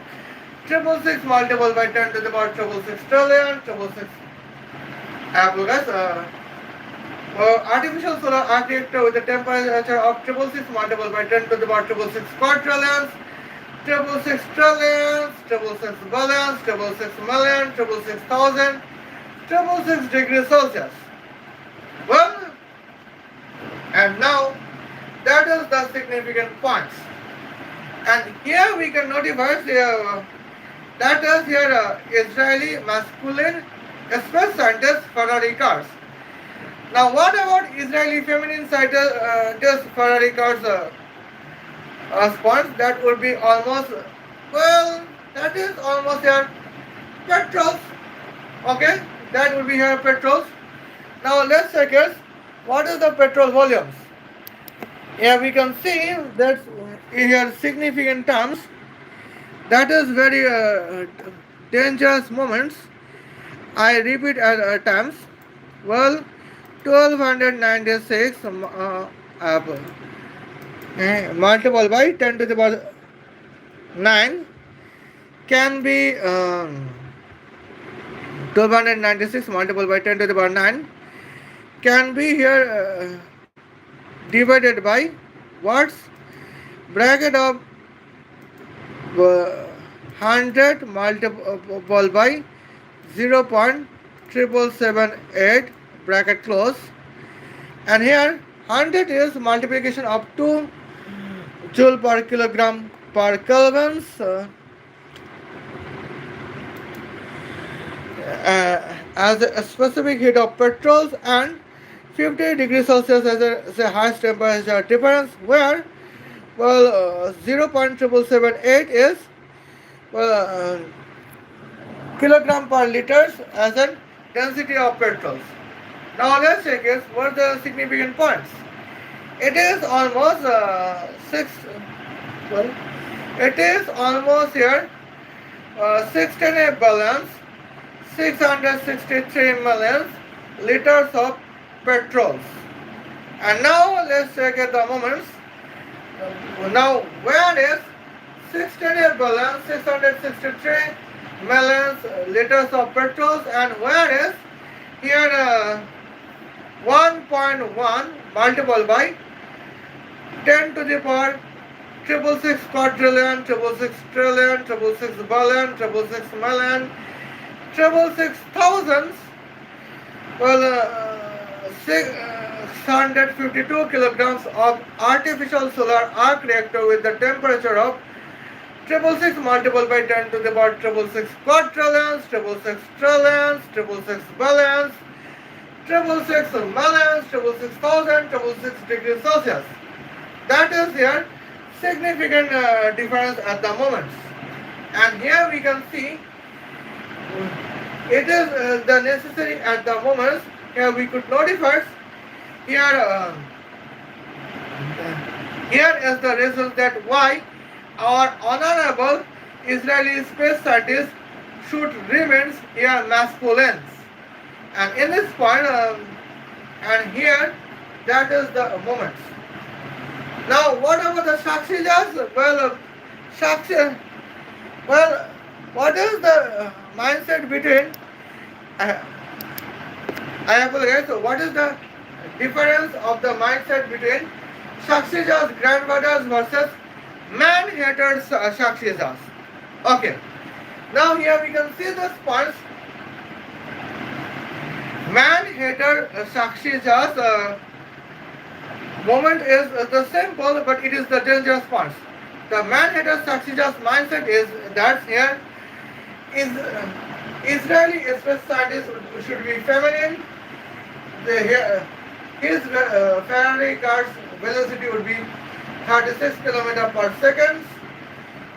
triple six multiplied by 10 to the power triple six trillion, triple six. Guys, artificial solar arc reactor with the temperature of triple six multiplied by 10 to the power triple six quadrillions, triple six trillions, triple six billions, triple six million, triple six thousand, triple six degrees Celsius. Well, and now that is the significant points. And here we can notify that is here Israeli masculine space scientist Ferrari cars. Now what about Israeli feminine scientist Ferrari cars response? That would be almost, well, that is almost here petrols. Okay, that would be here petrols. Now let's check it. What is the petrol volumes? Here we can see that here significant terms. That is very dangerous moments. I repeat at times. Well, 1296 multiplied by 10 to the power 9 can be 1296 multiplied by 10 to the power 9 can be here divided by what's bracket of 100 multiplied by 0.7778 bracket close, and here 100 is multiplication of 2 joule per kilogram per Kelvin as a specific heat of petrols, and 50 degrees Celsius as a highest temperature difference, where 0.7778 is kilogram per liters as a density of petrols. Now let's check it. What are the significant points? It is almost it is almost here 68 billions 663 million liters of petrols. And now let's check at the moments. Now where is 68 billion 663 million liters of petrols, and where is here 1.1 multiplied by 10 to the power triple six quadrillion, triple six trillion, triple six billion, triple six million, triple six thousands, 652 kilograms of artificial solar arc reactor with the temperature of triple six multiplied by 10 to the power triple six quadrillions, triple six trillions, triple six billions, triple six millions, triple six thousand, triple six degrees Celsius. That is here significant difference at the moment. And here we can see it is the necessary at the moment. Here we could notify here here is the reason that why our honorable Israeli space scientists should remain here masculine. And in this point, and here, that is the moment. Now, what about the Sakshi does? Well, Sakshi, well, what is the mindset between, I apologize, so what is the difference of the mindset between Shakshija's grandmothers versus man-haters Shakshijas? Okay, now here we can see this points. Man-hater Shakshija's moment is the simple, but it is the dangerous part. The man-hater Shakshija's mindset is that here is Israeli space scientists should be feminine. His Ferrari car's velocity would be 36 km per second,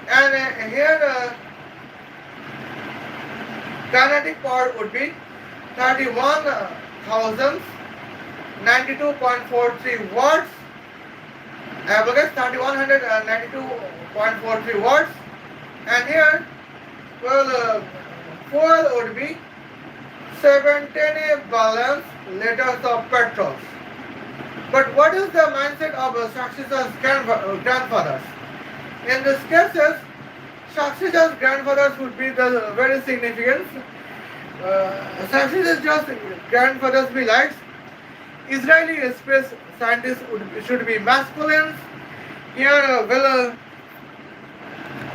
and here kinetic power would be 31,092.43 watts. Average 3192 0.43 watts, and here, fuel would be 17 balance liters of petrol. But what is the mindset of Sakshi's grandfathers? In this cases, Sakshi's grandfathers would be the very significant. Sakshi's just grandfathers be like Israeli space scientists should be masculine. Here,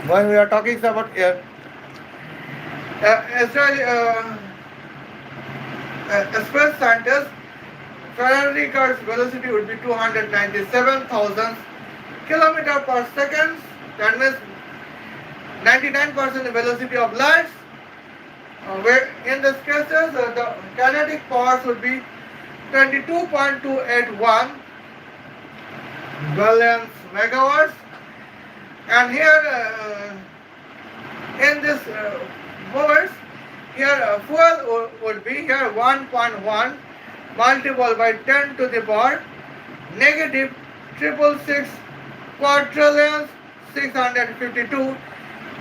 when we are talking about Israeli space scientists, Ferrari car's velocity would be 297,000 kilometer per second. That means 99% velocity of light. Where in this cases the kinetic powers would be 22.281 billion megawatts, and here in this moments here fuel would be here 1.1 multiplied by 10 to the power negative 666 quadrillion 652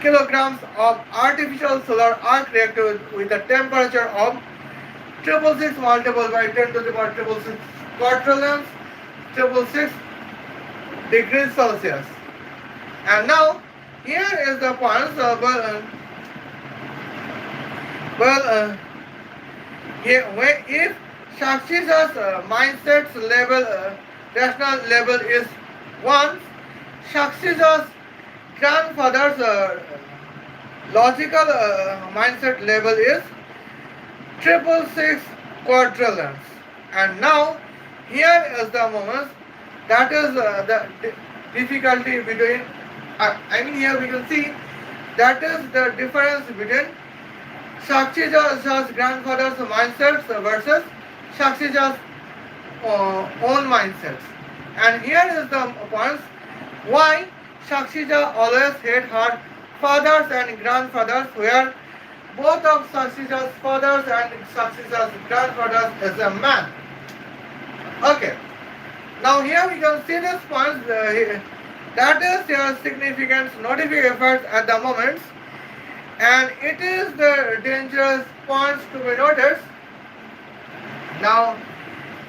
kilograms of artificial solar arc reactor with a temperature of 666 multiplied by 10 to the power 666 quadrillion 666 degrees Celsius. And now here is the point. If Sakshi's mindset's level, rational level is 1, Sakshi's grandfather's logical mindset level is 666 quadrillions. And now here is the moment, that is the difficulty between, here we can see that is the difference between Sakshi's grandfather's mindsets versus Sakshi's own mindsets. And here is the point why Sakshi always hate her fathers and grandfathers, where both of Sakshi's fathers and Sakshi's grandfathers is a man. Okay. Now here we can see this point. That is your significant notification effect at the moment, and it is the dangerous points to be noticed. Now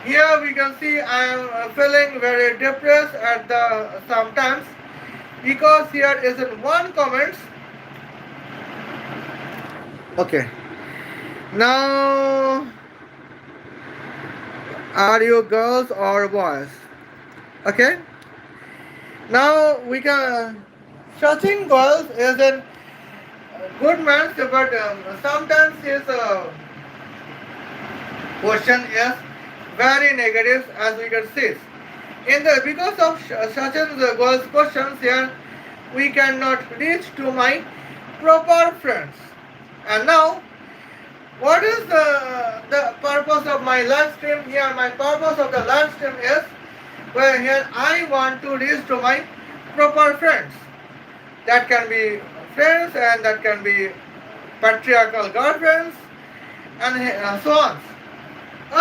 here we can see I am feeling very depressed at the sometimes, because here is in one comment. Okay. Now, are you girls or boys? Okay. Now we can. Searching girls is a good man, but sometimes his question is very negative, as we can see. Because of Sachin's girls' questions here, we cannot reach to my proper friends. And now, what is the purpose of my live stream here? My purpose of the live stream is where here I want to reach to my proper friends. That can be friends, and that can be patriarchal girlfriends, and so on.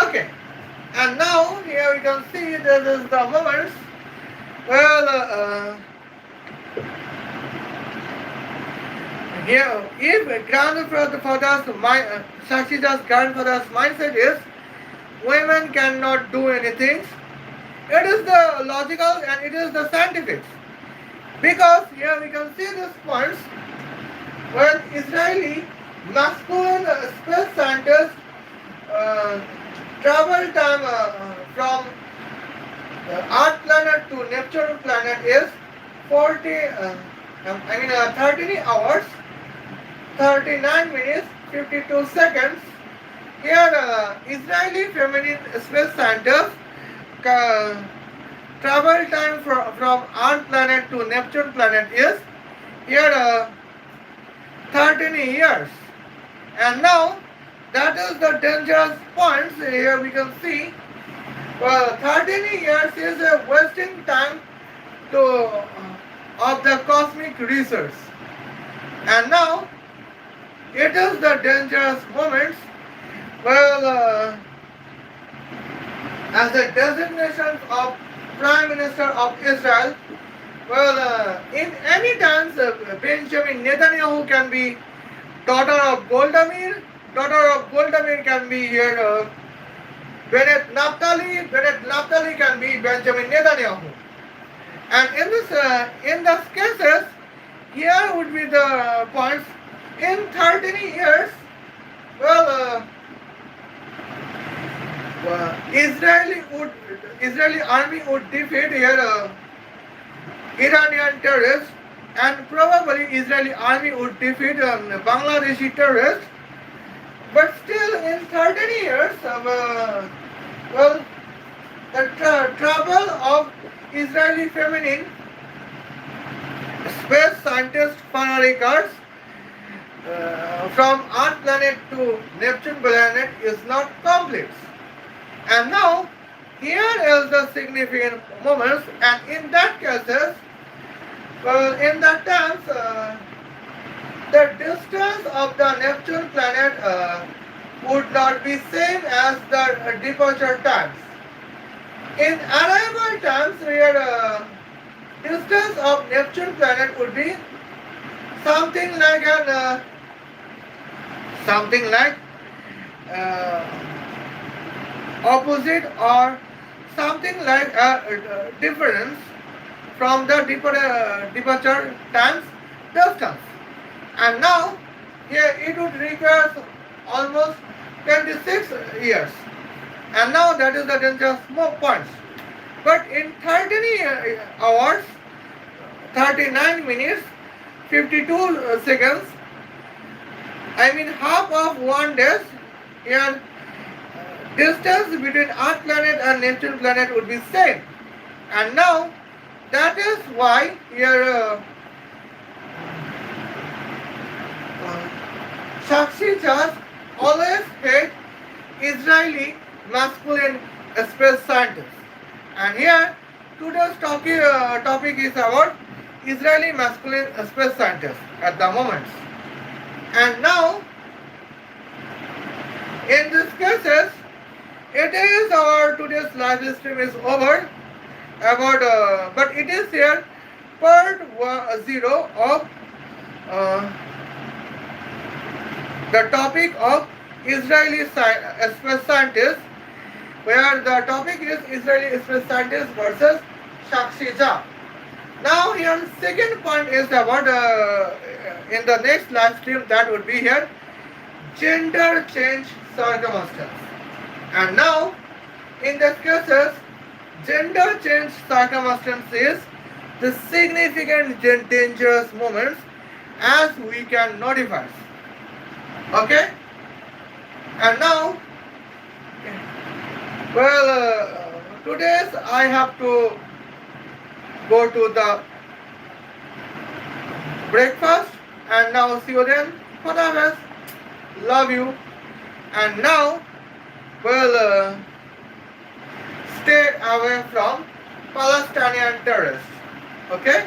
Okay. And now here we can see this is the moments. Here, if Sakshi's grandfather's mindset is women cannot do anything, it is the logical and it is the scientific. Because here we can see this points when Israeli masculine space scientists travel time from Earth planet to Neptune planet is 13 hours, 39 minutes, 52 seconds. Here, Israeli feminine space scientists travel time from Earth planet to Neptune planet is here 13 years. And now that is the dangerous points. Here we can see 13 years is a wasting time of the cosmic research. And now it is the dangerous moments. As the designation of Prime Minister of Israel, Well, in any times, Benjamin Netanyahu can be daughter of Goldamir. Daughter of Goldamir can be here Bennett Naphtali. Bennett Naphtali can be Benjamin Netanyahu. And in these cases, here would be the points. In 13 years, well, Israeli army would defeat here Iranian terrorists, and probably Israeli army would defeat Bangladeshi terrorists. But still, in 13 years, well, the trouble of Israeli feminine space scientist Fanari cars from Earth planet to Neptune planet is not complete. And now, here is the significant moments, and in that cases, well, in that times, the distance of the Neptune planet would not be same as the departure times. In arrival times, where distance of Neptune planet would be something like opposite or something like a difference from the departure times distance. And now here it would require almost 26 years. And now that is the dangerous points. But in 13 hours, 39 minutes, 52 seconds, I mean half of 1 day, here distance between Earth planet and Neptune planet would be same. And now that is why here Sakshi just always hate Israeli masculine space scientists. And here today's topic is about Israeli masculine space scientists at the moment. And now in these cases, it is our today's live stream is over. About but it is here part 0 of the topic of Israeli space scientists, where the topic is Israeli space scientists versus Sakshi. Now here second point is about in the next live stream, that would be here gender change circumstance. And now in this cases, gender change circumstance is the significant dangerous moments as we can notify. Okay? And now, well, today's I have to go to the breakfast, and now see you then. Father, love you. And now, well, stay away from Palestinian terrorists. Okay?